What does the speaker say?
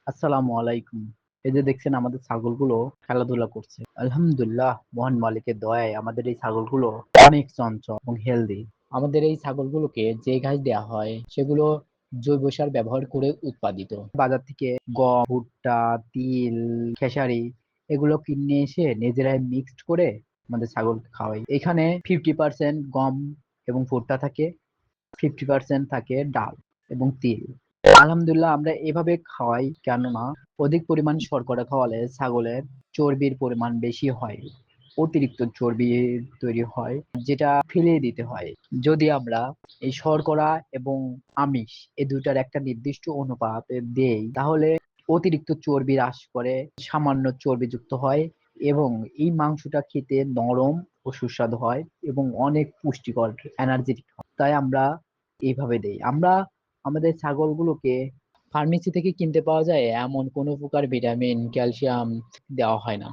আসসালামু আলাইকুম। এই যে দেখছেন আমাদের ছাগলগুলো খেলাধুলা করছে। আলহামদুলিল্লাহ, মহান মালিকের দয়ায় আমাদের এই ছাগলগুলো অনেক চঞ্চল এবং হেলদি। আমাদের এই ছাগলগুলোকে যে ঘাস দেওয়া হয় সেগুলো জৈব সার ব্যবহার করে উৎপাদিত। বাজার থেকে গম, ভুট্টা, তিল, খেসারি এগুলো কিনে এসে নিজেরাই মিক্সড করে আমাদের ছাগলকে খাওয়াই। এখানে 50% গম এবং ভুট্টা থাকে, 50% থাকে ডাল এবং তিল। আলহামদুলিল্লাহ আমরা এভাবে খাওয়াই, কেননা অধিক পরিমাণ শর্করা খাওয়ালে ছাগলের চর্বির পরিমাণ বেশি হয়, অতিরিক্ত চর্বি তৈরি হয়, যেটা ফেলিয়ে দিতে হয়। যদি আমরা এই শর্করা এবং আমিষ এই দুটার একটা নির্দিষ্ট অনুপাত দেই, তাহলে অতিরিক্ত চর্বি হ্রাস করে, সামান্য চর্বিযুক্ত হয় এবং এই মাংসটা খেতে নরম ও সুস্বাদু হয় এবং অনেক পুষ্টিকর, এনার্জেটিক হয়। তাই আমরা এইভাবে দেই। আমরা আমাদের ছাগলগুলোকে ফার্মেসি থেকে কিনতে পাওয়া যায় এমন কোনো প্রকার ভিটামিন, ক্যালসিয়াম দেওয়া হয় না।